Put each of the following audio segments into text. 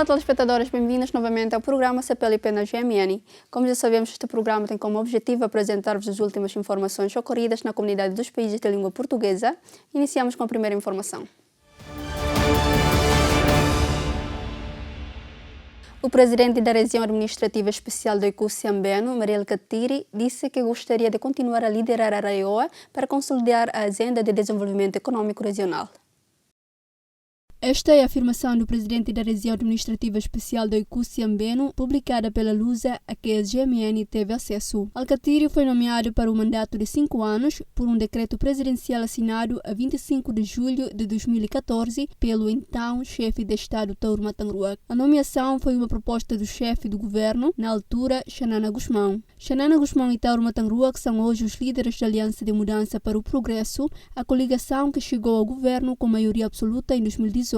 Olá, telespectadores, bem-vindos novamente ao programa CPLP na GMN. Como já sabemos, este programa tem como objetivo apresentar-vos as últimas informações ocorridas na comunidade dos países de língua portuguesa. Iniciamos com a primeira informação. O presidente da Região Administrativa Especial do Iku Siambeno, Mariel Katiri, disse que gostaria de continuar a liderar a RAIOA para consolidar a agenda de desenvolvimento econômico regional. Esta é a afirmação do presidente da Região Administrativa Especial do Iku Siambeno, publicada pela Lusa, a que a GMN teve acesso. Al-Katiri foi nomeado para um mandato de 5 anos por um decreto presidencial assinado a 25 de julho de 2014 pelo então chefe de Estado Tauro Matanruac. A nomeação foi uma proposta do chefe do governo, na altura, Xanana Gusmão. Xanana Gusmão e Tauro Matanruac são hoje os líderes da Aliança de Mudança para o Progresso, a coligação que chegou ao governo com maioria absoluta em 2018.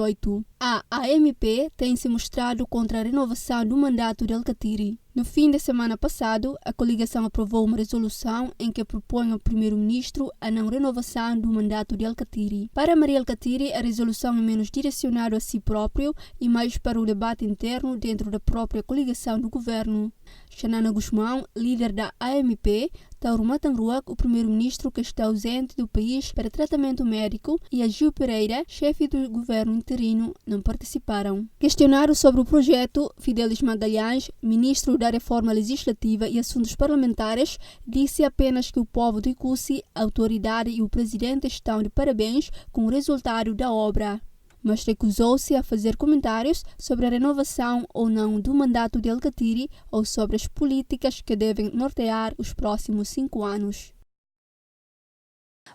A AMP tem se mostrado contra a renovação do mandato de Al-Katiri. No fim de semana passado, a coligação aprovou uma resolução em que propõe ao primeiro-ministro a não renovação do mandato de Al-Katiri. Para Mariel Katiri, a resolução é menos direcionada a si próprio e mais para o debate interno dentro da própria coligação do governo. Xanana Gusmão, líder da AMP, Tauro Matanruac, o primeiro-ministro que está ausente do país para tratamento médico, e a Gil Pereira, chefe do governo interino, não participaram. Questionado sobre o projeto, Fidelis Magalhães, ministro da Reforma Legislativa e Assuntos Parlamentares, disse apenas que o povo do Icusi, a autoridade e o presidente estão de parabéns com o resultado da obra, mas recusou-se a fazer comentários sobre a renovação ou não do mandato de Al-Katiri ou sobre as políticas que devem nortear os próximos 5 anos.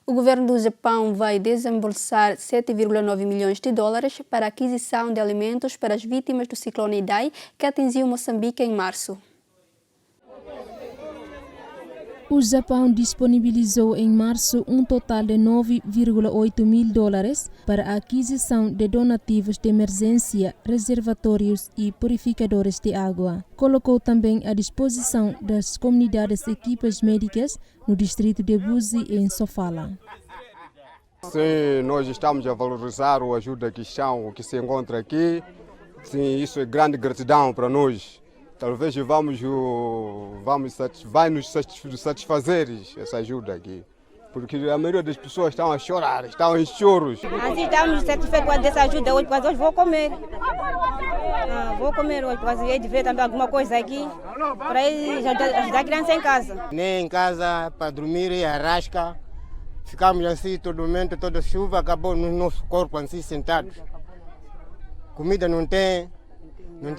O governo do Japão vai desembolsar 7,9 milhões de dólares para a aquisição de alimentos para as vítimas do ciclone Idai, que atingiu Moçambique em março. O Japão disponibilizou em março um total de 9,8 mil dólares para a aquisição de donativos de emergência, reservatórios e purificadores de água. Colocou também à disposição das comunidades equipas médicas no distrito de Buzi e em Sofala. Sim, nós estamos a valorizar a ajuda que se encontra aqui. Sim, isso é grande gratidão para nós. Talvez vai nos satisfazer essa ajuda aqui. Porque a maioria das pessoas estão a chorar, estão em choros. Assim estamos satisfeitos dessa ajuda hoje, mas hoje vou comer. Vou comer hoje, mas é de ver também alguma coisa aqui para ajudar a criança em casa. Nem em casa, para dormir e arrasca. Ficamos assim todo momento, toda chuva, acabou no nosso corpo assim sentados. Comida não tem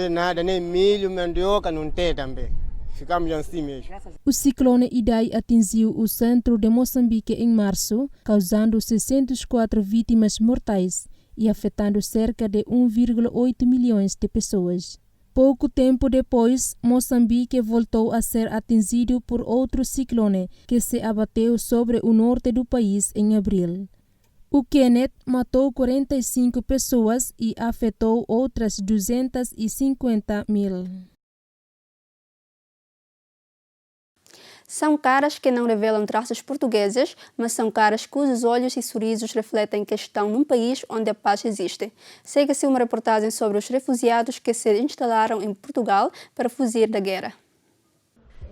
nada, nem milho, mandioca, não tem também. Ficamos assim mesmo. O ciclone Idai atingiu o centro de Moçambique em março, causando 604 vítimas mortais e afetando cerca de 1,8 milhões de pessoas. Pouco tempo depois, Moçambique voltou a ser atingido por outro ciclone que se abateu sobre o norte do país em abril. O Kenneth matou 45 pessoas e afetou outras 250 mil. São caras que não revelam traços portugueses, mas são caras cujos olhos e sorrisos refletem que estão num país onde a paz existe. Segue-se uma reportagem sobre os refugiados que se instalaram em Portugal para fugir da guerra.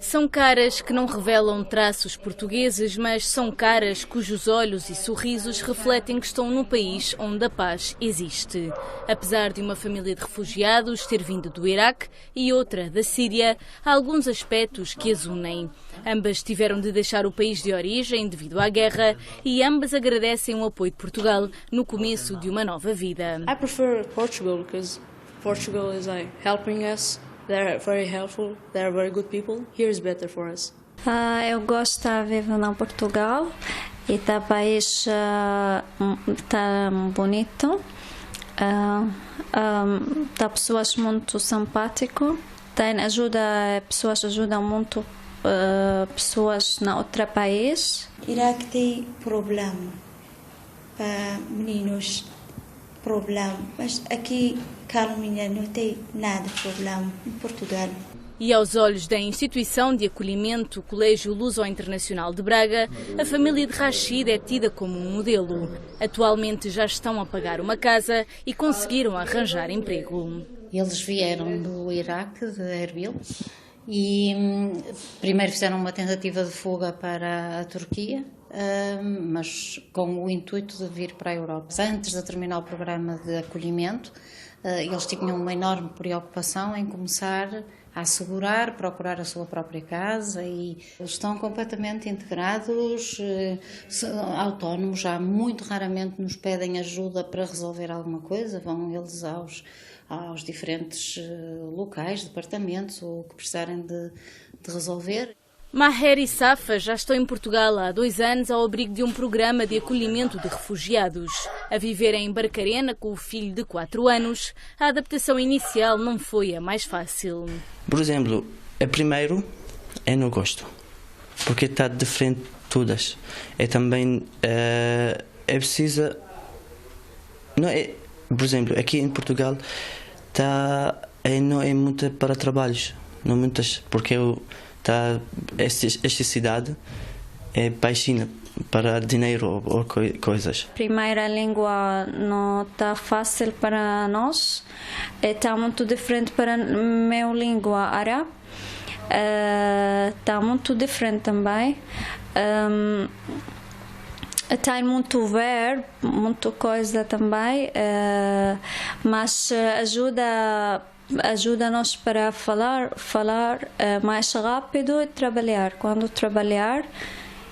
São caras que não revelam traços portugueses, mas são caras cujos olhos e sorrisos refletem que estão num país onde a paz existe. Apesar de uma família de refugiados ter vindo do Iraque e outra da Síria, há alguns aspectos que as unem. Ambas tiveram de deixar o país de origem devido à guerra e ambas agradecem o apoio de Portugal no começo de uma nova vida. I prefer Portugal because Portugal is helping us. They're very helpful. They're very good people. Here is better for us. Eu gosto de viver em Portugal e o país está bonito. Tá pessoas muito simpáticas. Tem ajuda, pessoas ajudam muito pessoas na outro país. Iraque tem problema para meninos. Mas aqui, calminha, não tem nada de problema em Portugal. E aos olhos da instituição de acolhimento Colégio Luso-Internacional de Braga, a família de Rachid é tida como um modelo. Atualmente já estão a pagar uma casa e conseguiram arranjar emprego. Eles vieram do Iraque, de Erbil, e primeiro fizeram uma tentativa de fuga para a Turquia, mas com o intuito de vir para a Europa. Antes de terminar o programa de acolhimento, eles tinham uma enorme preocupação em começar a assegurar, procurar a sua própria casa, e eles estão completamente integrados, autónomos, já muito raramente nos pedem ajuda para resolver alguma coisa, vão eles aos diferentes locais, departamentos, ou o que precisarem de resolver. Maher e Safa já estão em Portugal há 2 anos ao abrigo de um programa de acolhimento de refugiados. A viver em Barcarena com o filho de 4 anos, a adaptação inicial não foi a mais fácil. Por exemplo, a primeiro eu não gosto, porque está diferente de todas. É também é preciso, não é, por exemplo, aqui em Portugal não é muito para trabalhos, não muitas, porque esta cidade é baixinha para dinheiro ou coisas. Primeira língua não está fácil para nós, está muito diferente para a minha língua árabe, está muito diferente também. Tem muito verbo, muita coisa também, mas ajuda-nos para falar mais rápido e trabalhar. Quando trabalhar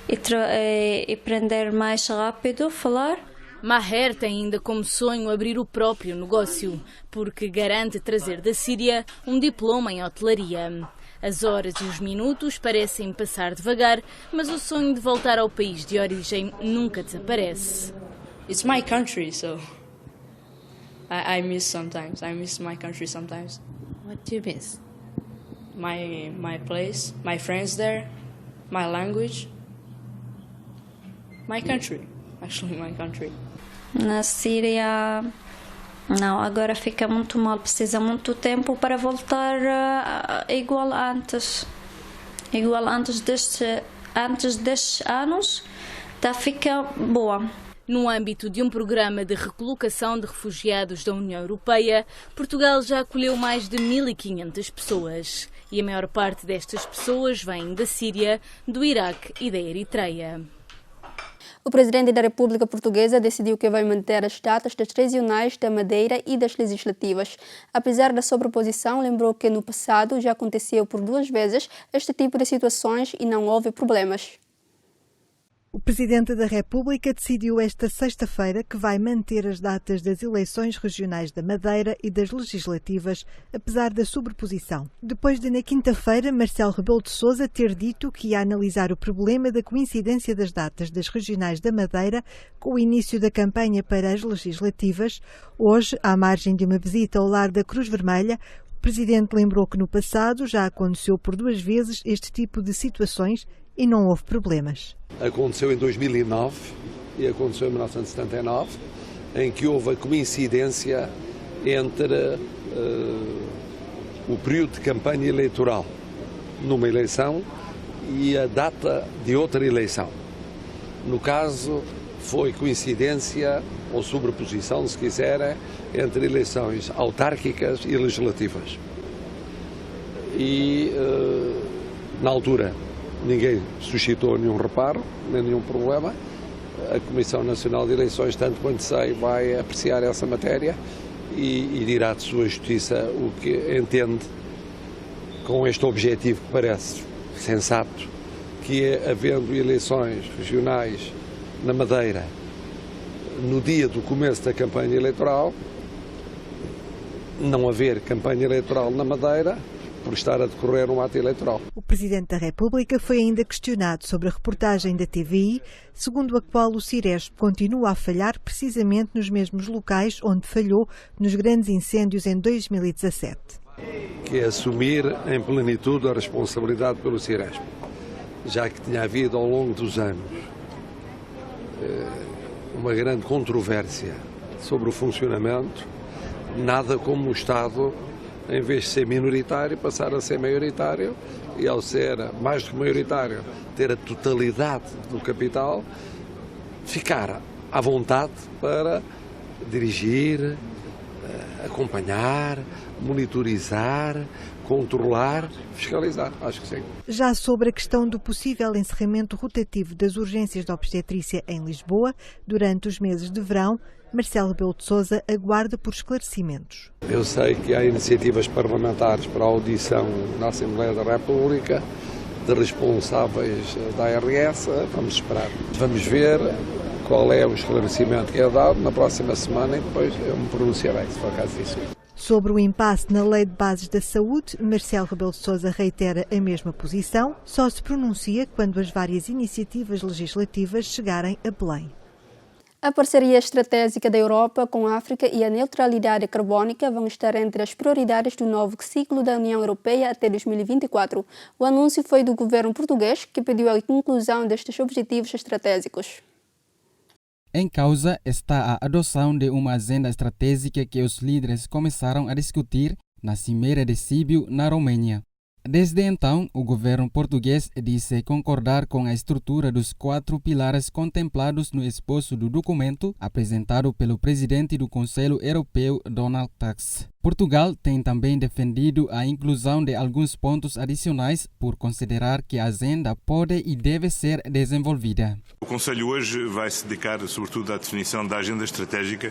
e aprender mais rápido falar. Maher tem ainda como sonho abrir o próprio negócio, porque garante trazer da Síria um diploma em hotelaria. As horas e os minutos parecem passar devagar, mas o sonho de voltar ao país de origem nunca desaparece. It's my country, so I miss sometimes. I miss my country sometimes. What do you miss? My place, my friends there, my language, my country. Actually, my country. Na Síria, não, agora fica muito mal. Precisa muito tempo para voltar igual antes. Igual antes destes anos, fica boa. No âmbito de um programa de recolocação de refugiados da União Europeia, Portugal já acolheu mais de 1.500 pessoas. E a maior parte destas pessoas vem da Síria, do Iraque e da Eritreia. O presidente da República Portuguesa decidiu que vai manter as datas das regionais, da Madeira e das legislativas. Apesar da sobreposição, lembrou que no passado já aconteceu por 2 vezes este tipo de situações e não houve problemas. O Presidente da República decidiu esta sexta-feira que vai manter as datas das eleições regionais da Madeira e das legislativas, apesar da sobreposição. Depois de, na quinta-feira, Marcelo Rebelo de Sousa ter dito que ia analisar o problema da coincidência das datas das regionais da Madeira com o início da campanha para as legislativas, hoje, à margem de uma visita ao lar da Cruz Vermelha, o Presidente lembrou que no passado já aconteceu por 2 vezes este tipo de situações e não houve problemas. Aconteceu em 2009 e aconteceu em 1979, em que houve a coincidência entre o período de campanha eleitoral numa eleição e a data de outra eleição. No caso, foi coincidência ou sobreposição, se quiserem, entre eleições autárquicas e legislativas. E, na altura, ninguém suscitou nenhum reparo, nem nenhum problema. A Comissão Nacional de Eleições, tanto quanto sei, vai apreciar essa matéria e dirá de sua justiça o que entende com este objetivo que parece sensato, que é, havendo eleições regionais na Madeira no dia do começo da campanha eleitoral, não haver campanha eleitoral na Madeira por estar a decorrer um ato eleitoral. O Presidente da República foi ainda questionado sobre a reportagem da TVI, segundo a qual o Ciresp continua a falhar precisamente nos mesmos locais onde falhou nos grandes incêndios em 2017. Que é assumir em plenitude a responsabilidade pelo Ciresp, já que tinha havido ao longo dos anos uma grande controvérsia sobre o funcionamento, nada como o Estado, em vez de ser minoritário, passar a ser maioritário e, ao ser mais do que maioritário, ter a totalidade do capital, ficar à vontade para dirigir, acompanhar, monitorizar, controlar, fiscalizar, acho que sim. Já sobre a questão do possível encerramento rotativo das urgências de obstetrícia em Lisboa durante os meses de verão, Marcelo Rebelo de Sousa aguarda por esclarecimentos. Eu sei que há iniciativas parlamentares para a audição na Assembleia da República de responsáveis da ARS, vamos esperar. Vamos ver qual é o esclarecimento que é dado na próxima semana e depois eu me pronunciarei, se for caso disso. Sobre o impasse na Lei de Bases da Saúde, Marcelo Rebelo de Sousa reitera a mesma posição, só se pronuncia quando as várias iniciativas legislativas chegarem a Belém. A parceria estratégica da Europa com a África e a neutralidade carbónica vão estar entre as prioridades do novo ciclo da União Europeia até 2024. O anúncio foi do governo português, que pediu a inclusão destes objetivos estratégicos. Em causa está a adoção de uma agenda estratégica que os líderes começaram a discutir na Cimeira de Sibiu, na Romênia. Desde então, o governo português disse concordar com a estrutura dos 4 pilares contemplados no esboço do documento apresentado pelo presidente do Conselho Europeu, Donald Tusk. Portugal tem também defendido a inclusão de alguns pontos adicionais por considerar que a agenda pode e deve ser desenvolvida. O Conselho hoje vai se dedicar sobretudo à definição da agenda estratégica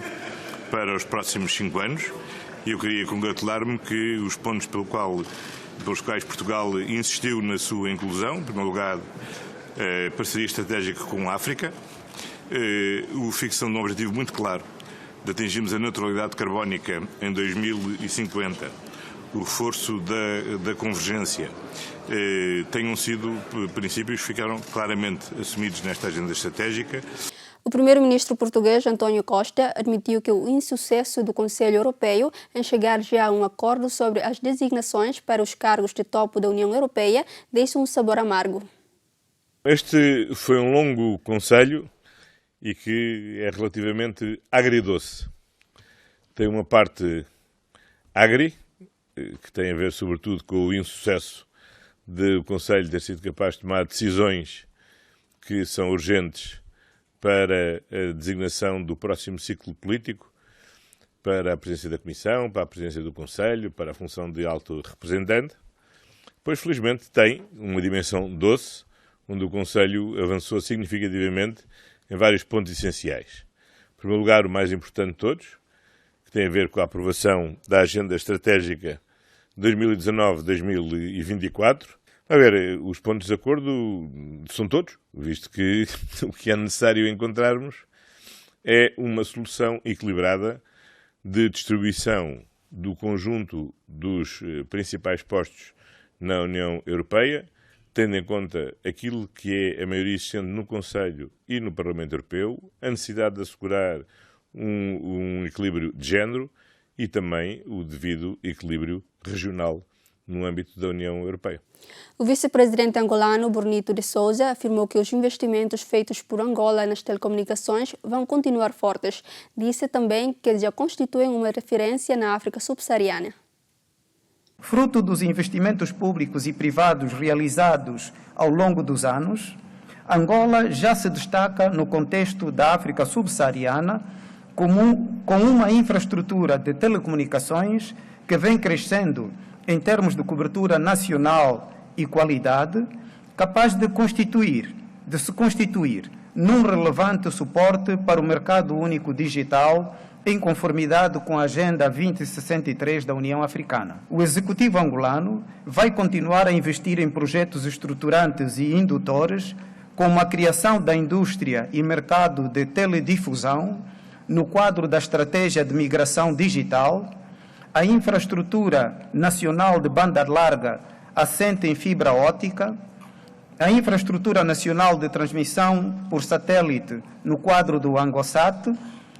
para os próximos 5 anos e eu queria congratular-me que os pontos pelos quais Portugal insistiu na sua inclusão, em primeiro lugar, parceria estratégica com a África, a fixação de um objetivo muito claro de atingirmos a neutralidade carbónica em 2050, o reforço da convergência, tenham sido princípios que ficaram claramente assumidos nesta agenda estratégica. O primeiro-ministro português, António Costa, admitiu que o insucesso do Conselho Europeu em chegar já a um acordo sobre as designações para os cargos de topo da União Europeia deixa um sabor amargo. Este foi um longo Conselho e que é relativamente agridoce. Tem uma parte agri, que tem a ver sobretudo com o insucesso do Conselho ter sido capaz de tomar decisões que são urgentes para a designação do próximo ciclo político, para a presidência da Comissão, para a presidência do Conselho, para a função de alto representante. Pois, felizmente, tem uma dimensão doce, onde o Conselho avançou significativamente em vários pontos essenciais. Em primeiro lugar, o mais importante de todos, que tem a ver com a aprovação da Agenda Estratégica 2019-2024. A ver, os pontos de acordo são todos, visto que o que é necessário encontrarmos é uma solução equilibrada de distribuição do conjunto dos principais postos na União Europeia, tendo em conta aquilo que é a maioria existente no Conselho e no Parlamento Europeu, a necessidade de assegurar um equilíbrio de género e também o devido equilíbrio regional no âmbito da União Europeia. O vice-presidente angolano, Bonito de Souza, afirmou que os investimentos feitos por Angola nas telecomunicações vão continuar fortes. Disse também que já constituem uma referência na África subsaariana. Fruto dos investimentos públicos e privados realizados ao longo dos anos, Angola já se destaca no contexto da África subsaariana com uma infraestrutura de telecomunicações que vem crescendo em termos de cobertura nacional e qualidade, capaz de se constituir num relevante suporte para o mercado único digital em conformidade com a Agenda 2063 da União Africana. O Executivo angolano vai continuar a investir em projetos estruturantes e indutores, como a criação da indústria e mercado de teledifusão, no quadro da Estratégia de Migração Digital, a infraestrutura nacional de banda larga assente em fibra óptica, a infraestrutura nacional de transmissão por satélite no quadro do Angosat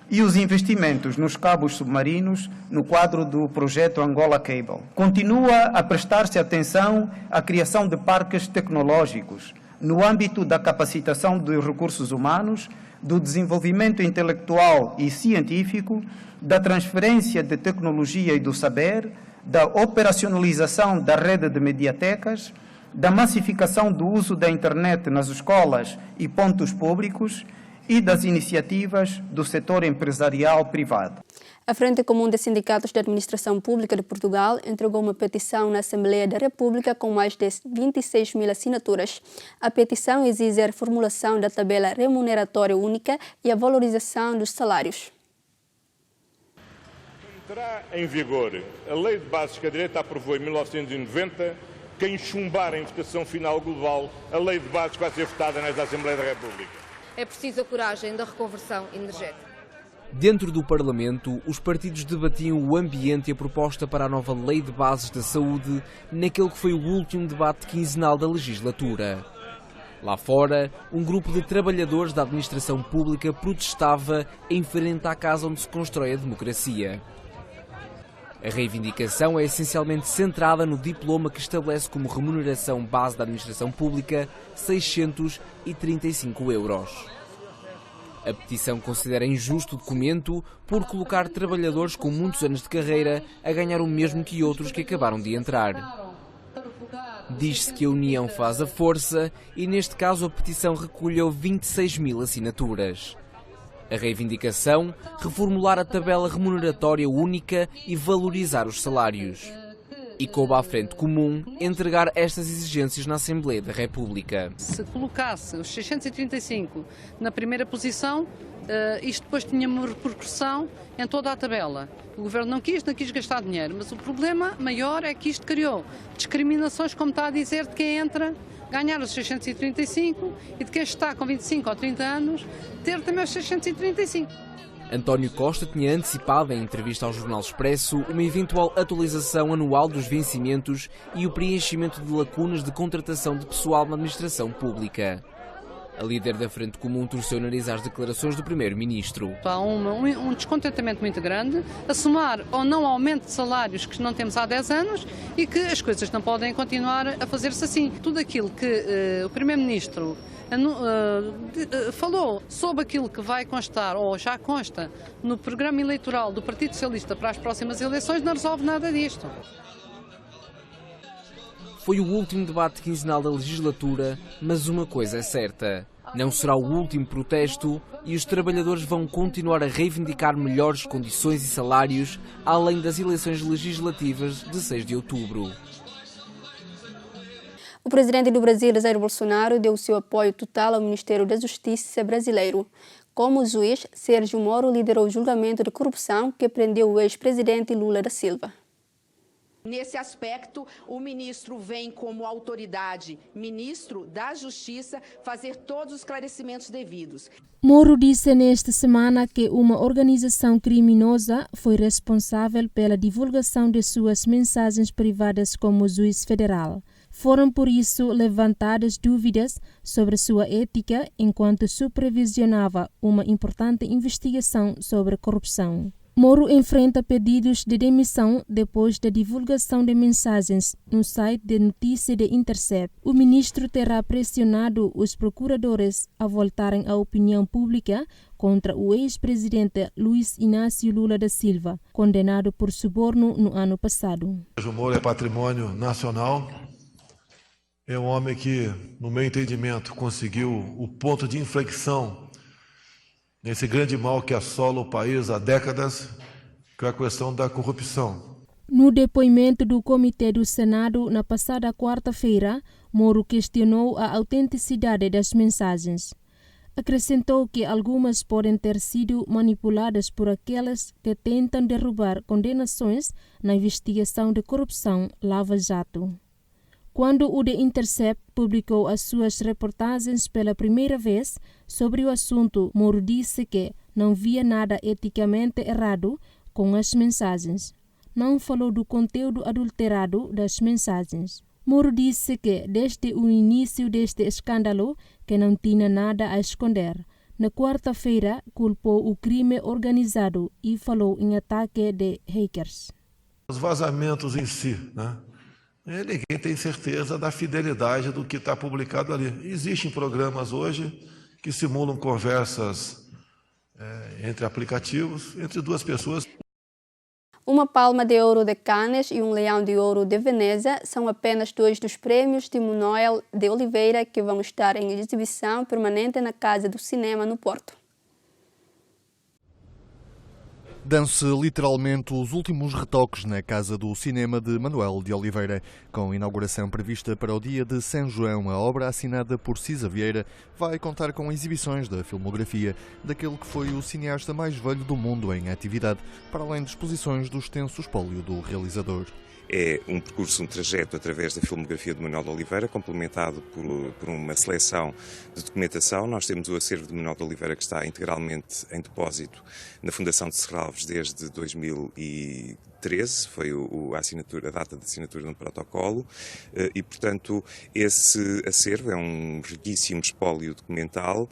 e os investimentos nos cabos submarinos no quadro do projeto Angola Cable. Continua a prestar-se atenção à criação de parques tecnológicos no âmbito da capacitação dos recursos humanos, do desenvolvimento intelectual e científico, da transferência de tecnologia e do saber, da operacionalização da rede de mediatecas, da massificação do uso da internet nas escolas e pontos públicos e das iniciativas do setor empresarial privado. A Frente Comum de Sindicatos da Administração Pública de Portugal entregou uma petição na Assembleia da República com mais de 26 mil assinaturas. A petição exige a reformulação da tabela remuneratória única e a valorização dos salários. Entrará em vigor a Lei de Bases que a direita aprovou em 1990. Quem chumbar em votação final global, a Lei de Bases vai ser votada nesta Assembleia da República. É preciso a coragem da reconversão energética. Dentro do Parlamento, os partidos debatiam o ambiente e a proposta para a nova Lei de Bases da Saúde naquele que foi o último debate quinzenal da legislatura. Lá fora, um grupo de trabalhadores da administração pública protestava em frente à casa onde se constrói a democracia. A reivindicação é essencialmente centrada no diploma que estabelece como remuneração base da administração pública 635 euros. A petição considera injusto o documento por colocar trabalhadores com muitos anos de carreira a ganhar o mesmo que outros que acabaram de entrar. Diz-se que a união faz a força e, neste caso, a petição recolheu 26 mil assinaturas. A reivindicação, reformular a tabela remuneratória única e valorizar os salários. E coube à Frente Comum entregar estas exigências na Assembleia da República. Se colocasse os 635 na primeira posição, isto depois tinha uma repercussão em toda a tabela. O Governo não quis gastar dinheiro, mas o problema maior é que isto criou discriminações, como está a dizer, de quem entra ganhar os 635 e de quem está com 25 ou 30 anos ter também os 635. António Costa tinha antecipado em entrevista ao Jornal Expresso uma eventual atualização anual dos vencimentos e o preenchimento de lacunas de contratação de pessoal na administração pública. A líder da Frente Comum torceu o nariz às declarações do Primeiro-Ministro. Há um descontentamento muito grande, a somar ou não aumento de salários que não temos há 10 anos e que as coisas não podem continuar a fazer-se assim. Tudo aquilo que o Primeiro-Ministro falou sobre aquilo que vai constar, ou já consta, no programa eleitoral do Partido Socialista para as próximas eleições, não resolve nada disto. Foi o último debate quinzenal da legislatura, mas uma coisa é certa: não será o último protesto e os trabalhadores vão continuar a reivindicar melhores condições e salários, além das eleições legislativas de 6 de outubro. O presidente do Brasil, Jair Bolsonaro, deu seu apoio total ao Ministério da Justiça brasileiro. Como juiz, Sérgio Moro liderou o julgamento de corrupção que prendeu o ex-presidente Lula da Silva. Nesse aspecto, o ministro vem como autoridade, ministro da Justiça, fazer todos os esclarecimentos devidos. Moro disse nesta semana que uma organização criminosa foi responsável pela divulgação de suas mensagens privadas como juiz federal. Foram, por isso, levantadas dúvidas sobre sua ética enquanto supervisionava uma importante investigação sobre corrupção. Moro enfrenta pedidos de demissão depois da divulgação de mensagens no site de notícia de Intercept. O ministro terá pressionado os procuradores a voltarem à opinião pública contra o ex-presidente Luiz Inácio Lula da Silva, condenado por suborno no ano passado. O Moro é patrimônio nacional. É um homem que, no meu entendimento, conseguiu o ponto de inflexão nesse grande mal que assola o país há décadas, que é a questão da corrupção. No depoimento do Comitê do Senado na passada quarta-feira, Moro questionou a autenticidade das mensagens. Acrescentou que algumas podem ter sido manipuladas por aquelas que tentam derrubar condenações na investigação de corrupção Lava Jato. Quando o The Intercept publicou as suas reportagens pela primeira vez sobre o assunto, Moro disse que não via nada eticamente errado com as mensagens. Não falou do conteúdo adulterado das mensagens. Moro disse que, desde o início deste escândalo, que não tinha nada a esconder. Na quarta-feira, culpou o crime organizado e falou em ataque de hackers. Os vazamentos em si, né? Ninguém tem certeza da fidelidade do que está publicado ali. Existem programas hoje que simulam conversas entre aplicativos, entre duas pessoas. Uma palma de ouro de Cannes e um leão de ouro de Veneza são apenas dois dos prêmios de Manuel de Oliveira que vão estar em exibição permanente na Casa do Cinema no Porto. Dão-se literalmente os últimos retoques na Casa do Cinema de Manuel de Oliveira. Com inauguração prevista para o dia de São João, a obra assinada por Cisa Vieira vai contar com exibições da filmografia daquele que foi o cineasta mais velho do mundo em atividade, para além de exposições do extenso espólio do realizador. É um percurso, um trajeto através da filmografia de Manuel de Oliveira, complementado por uma seleção de documentação. Nós temos o acervo de Manuel de Oliveira que está integralmente em depósito na Fundação de Serralves desde 2013, foi a data de assinatura de um protocolo e, portanto, esse acervo é um riquíssimo espólio documental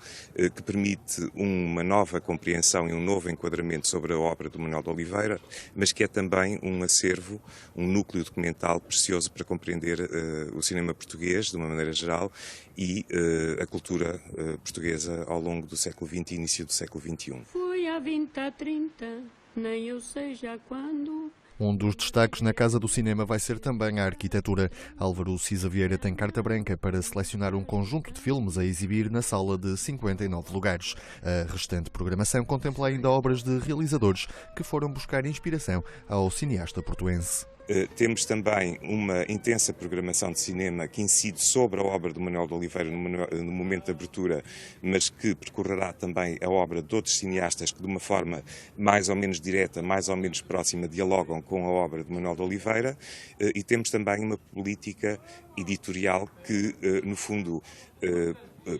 que permite uma nova compreensão e um novo enquadramento sobre a obra de Manuel de Oliveira, mas que é também um acervo, um núcleo documental precioso para compreender o cinema português, de uma maneira geral, e a cultura portuguesa ao longo do século XX e início do século XXI. Fui há 20 a 30, nem eu sei já quando. Um dos destaques na Casa do Cinema vai ser também a arquitetura. Álvaro Cisa Vieira tem carta branca para selecionar um conjunto de filmes a exibir na sala de 59 lugares. A restante programação contempla ainda obras de realizadores que foram buscar inspiração ao cineasta portuense. Temos também uma intensa programação de cinema que incide sobre a obra de Manuel de Oliveira no momento de abertura, mas que percorrerá também a obra de outros cineastas que, de uma forma mais ou menos direta, mais ou menos próxima, dialogam com a obra de Manuel de Oliveira. E temos também uma política editorial que, no fundo,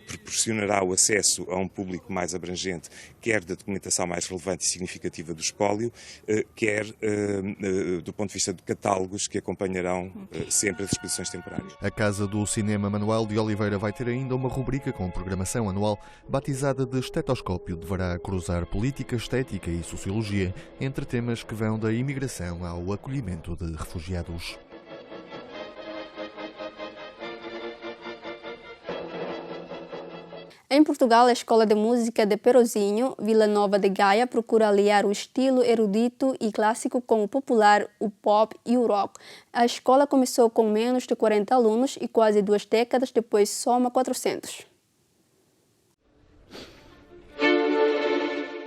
proporcionará o acesso a um público mais abrangente, quer da documentação mais relevante e significativa do espólio, quer do ponto de vista de catálogos que acompanharão sempre as exposições temporárias. A Casa do Cinema Manuel de Oliveira vai ter ainda uma rubrica com programação anual batizada de Estetoscópio. Deverá cruzar política, estética e sociologia entre temas que vão da imigração ao acolhimento de refugiados. Em Portugal, a Escola de Música de Perozinho, Vila Nova de Gaia, procura aliar o estilo erudito e clássico com o popular, o pop e o rock. A escola começou com menos de 40 alunos e quase 2 décadas depois soma 400.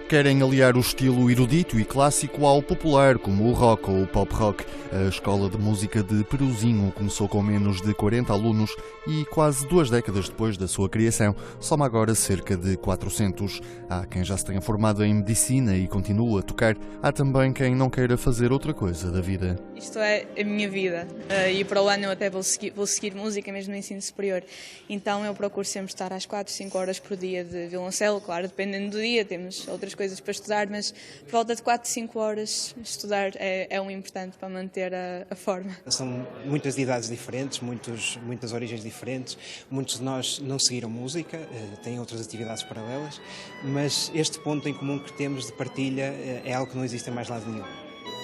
Querem aliar o estilo erudito e clássico ao popular, como o rock ou o pop rock. A Escola de Música de Perozinho começou com menos de 40 alunos e quase 2 décadas depois da sua criação, soma agora cerca de 400. Há quem já se tenha formado em medicina e continua a tocar. Há também quem não queira fazer outra coisa da vida. Isto é a minha vida e para o ano eu até vou seguir música mesmo no ensino superior. Então eu procuro sempre estar às 4, 5 horas por dia de violoncelo. Claro, dependendo do dia, temos outras coisas para estudar, mas por volta de 4, 5 horas estudar é um importante para manter a forma. São muitas idades diferentes, muitas origens diferentes, muitos de nós não seguiram música, têm outras atividades paralelas, mas este ponto em comum que temos de partilha é algo que não existe em mais lado nenhum.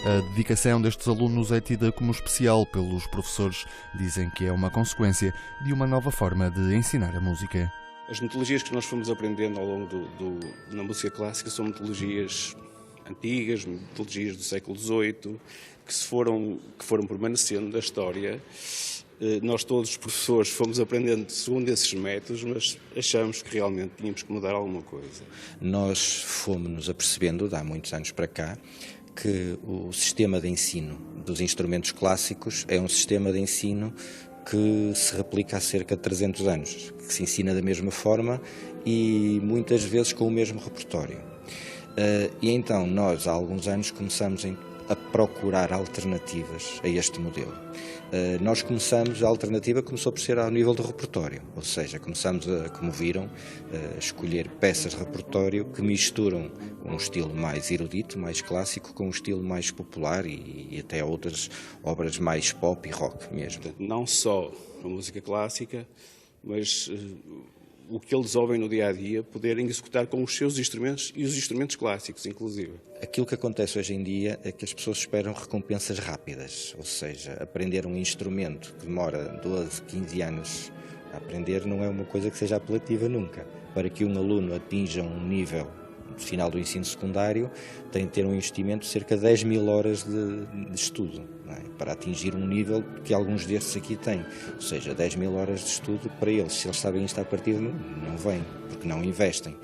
A dedicação destes alunos é tida como especial pelos professores. Dizem que é uma consequência de uma nova forma de ensinar a música. As metodologias que nós fomos aprendendo ao longo na música clássica são metodologias antigas, metodologias do século XVIII, que foram permanecendo da história. Nós todos os professores fomos aprendendo segundo esses métodos, mas achamos que realmente tínhamos que mudar alguma coisa. Nós fomos-nos apercebendo, de há muitos anos para cá, que o sistema de ensino dos instrumentos clássicos é um sistema de ensino que se replica há cerca de 300 anos, que se ensina da mesma forma e muitas vezes com o mesmo repertório. E então nós, há alguns anos, começamos a procurar alternativas a este modelo. A alternativa começou por ser ao nível do repertório, ou seja, começamos como viram, a escolher peças de repertório que misturam um estilo mais erudito, mais clássico, com um estilo mais popular e até outras obras mais pop e rock mesmo. Não só a música clássica, mas o que eles ouvem no dia-a-dia, poderem executar com os seus instrumentos e os instrumentos clássicos, inclusive. Aquilo que acontece hoje em dia é que as pessoas esperam recompensas rápidas, ou seja, aprender um instrumento que demora 12, 15 anos a aprender não é uma coisa que seja apelativa nunca. Para que um aluno atinja um nível final do ensino secundário, tem de ter um investimento de cerca de 10 mil horas de estudo, não é? Para atingir um nível que alguns destes aqui têm. Ou seja, 10 mil horas de estudo para eles. Se eles sabem isto à partida, não vêm, porque não investem.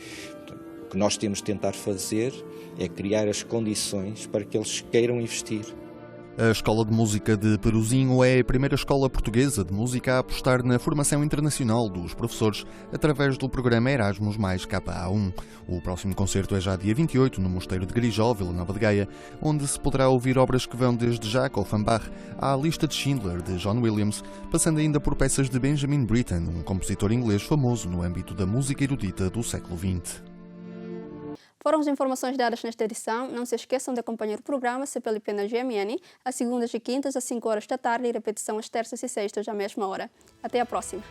que nós temos de tentar fazer é criar as condições para que eles queiram investir. A Escola de Música de Peruzinho é a primeira escola portuguesa de música a apostar na formação internacional dos professores através do programa Erasmus mais KA1. O próximo concerto é já dia 28 no Mosteiro de Grijó, Vila Nova de Gaia, onde se poderá ouvir obras que vão desde Jacques Offenbach à Lista de Schindler de John Williams, passando ainda por peças de Benjamin Britten, um compositor inglês famoso no âmbito da música erudita do século XX. Foram as informações dadas nesta edição. Não se esqueçam de acompanhar o programa CPLP na GMN, às segundas e quintas, às 5 horas da tarde, e repetição às terças e sextas, à mesma hora. Até a próxima!